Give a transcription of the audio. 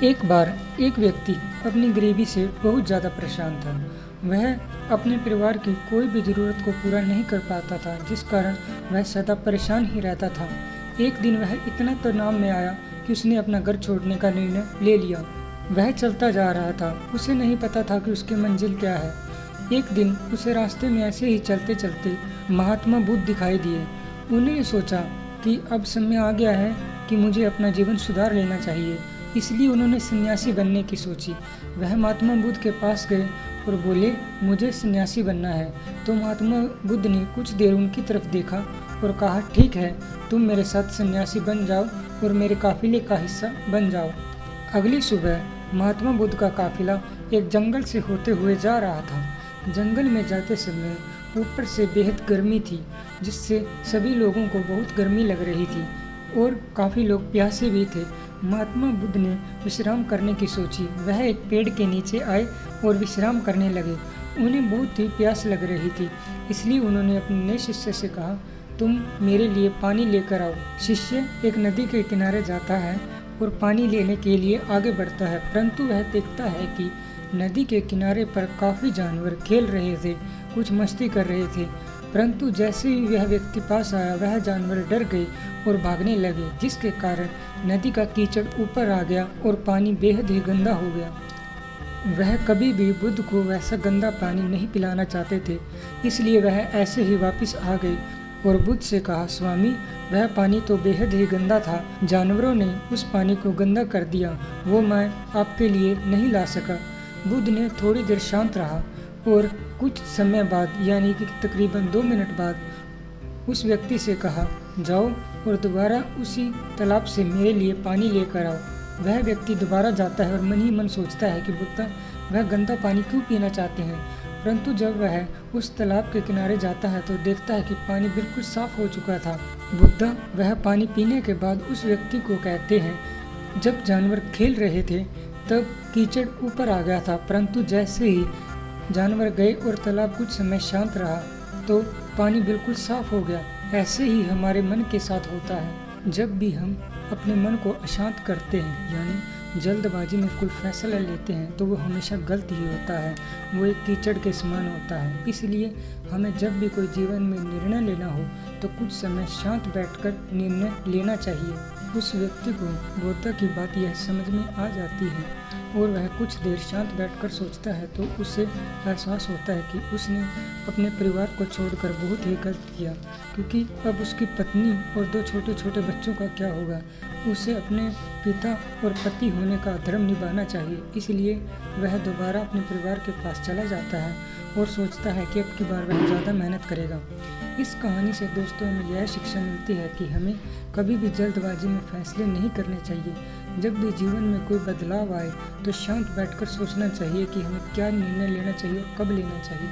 एक बार एक व्यक्ति अपनी गरीबी से बहुत ज़्यादा परेशान था। वह अपने परिवार की कोई भी ज़रूरत को पूरा नहीं कर पाता था, जिस कारण वह सदा परेशान ही रहता था। एक दिन वह इतना तनाव में आया कि उसने अपना घर छोड़ने का निर्णय ले लिया। वह चलता जा रहा था, उसे नहीं पता था कि उसकी मंजिल क्या है। एक दिन उसे रास्ते में ऐसे ही चलते चलते महात्मा बुद्ध दिखाई दिए। उन्होंने सोचा कि अब समय आ गया है कि मुझे अपना जीवन सुधार लेना चाहिए, इसलिए उन्होंने सन्यासी बनने की सोची। वह महात्मा बुद्ध के पास गए और बोले, मुझे सन्यासी बनना है। तो महात्मा बुद्ध ने कुछ देर उनकी तरफ देखा और कहा, ठीक है, तुम मेरे साथ सन्यासी बन जाओ और मेरे काफिले का हिस्सा बन जाओ। अगली सुबह महात्मा बुद्ध का काफिला एक जंगल से होते हुए जा रहा था। जंगल में जाते समय ऊपर से बेहद गर्मी थी, जिससे सभी लोगों को बहुत गर्मी लग रही थी और काफ़ी लोग प्यासे भी थे। महात्मा बुद्ध ने विश्राम करने की सोची। वह एक पेड़ के नीचे आए और विश्राम करने लगे। उन्हें बहुत ही प्यास लग रही थी, इसलिए उन्होंने अपने नए शिष्य से कहा, तुम मेरे लिए पानी लेकर आओ। शिष्य एक नदी के किनारे जाता है और पानी लेने के लिए आगे बढ़ता है, परंतु वह देखता है कि नदी के किनारे पर काफ़ी जानवर खेल रहे थे, कुछ मस्ती कर रहे थे। परंतु जैसे ही वह व्यक्ति पास आया, वह जानवर डर गए और भागने लगे, जिसके कारण नदी का कीचड़ ऊपर आ गया और पानी बेहद ही गंदा हो गया। वह कभी भी बुद्ध को वैसा गंदा पानी नहीं पिलाना चाहते थे, इसलिए वह ऐसे ही वापस आ गए और बुद्ध से कहा, स्वामी, वह पानी तो बेहद ही गंदा था। जानवरों ने उस पानी को गंदा कर दिया, वो मैं आपके लिए नहीं ला सका। बुद्ध ने थोड़ी देर शांत रहा और कुछ समय बाद, यानी कि तकरीबन 2 मिनट बाद, उस व्यक्ति से कहा, जाओ और दोबारा उसी तालाब से मेरे लिए पानी लेकर आओ। वह व्यक्ति दोबारा जाता है और मन ही मन सोचता है कि बुद्ध वह गंदा पानी क्यों पीना चाहते हैं। परंतु जब वह उस तालाब के किनारे जाता है तो देखता है कि पानी बिल्कुल साफ हो चुका था। बुद्ध वह पानी पीने के बाद उस व्यक्ति को कहते हैं, जब जानवर खेल रहे थे तब कीचड़ ऊपर आ गया था, परंतु जैसे ही जानवर गए और तालाब कुछ समय शांत रहा तो पानी बिल्कुल साफ हो गया। ऐसे ही हमारे मन के साथ होता है। जब भी हम अपने मन को अशांत करते हैं, यानी जल्दबाजी में कोई फैसला लेते हैं, तो वो हमेशा गलत ही होता है। वो एक कीचड़ के समान होता है। इसलिए हमें जब भी कोई जीवन में निर्णय लेना हो तो कुछ समय शांत बैठकर निर्णय लेना चाहिए। उस व्यक्ति को बुद्ध की बात यह समझ में आ जाती है और वह कुछ देर शांत बैठकर सोचता है तो उसे एहसास होता है कि उसने अपने परिवार को छोड़कर बहुत ही गलत किया, क्योंकि अब उसकी पत्नी और 2 छोटे छोटे बच्चों का क्या होगा। उसे अपने पिता और पति होने का धर्म निभाना चाहिए। इसलिए वह दोबारा अपने परिवार के पास चला जाता है और सोचता है कि अब की बार वह ज़्यादा मेहनत करेगा। इस कहानी से दोस्तों हमें यह शिक्षा मिलती है कि हमें कभी भी जल्दबाजी में फैसले नहीं करने चाहिए। जब भी जीवन में कोई बदलाव आए तो शांत बैठकर सोचना चाहिए कि हमें क्या निर्णय लेना चाहिए और कब लेना चाहिए।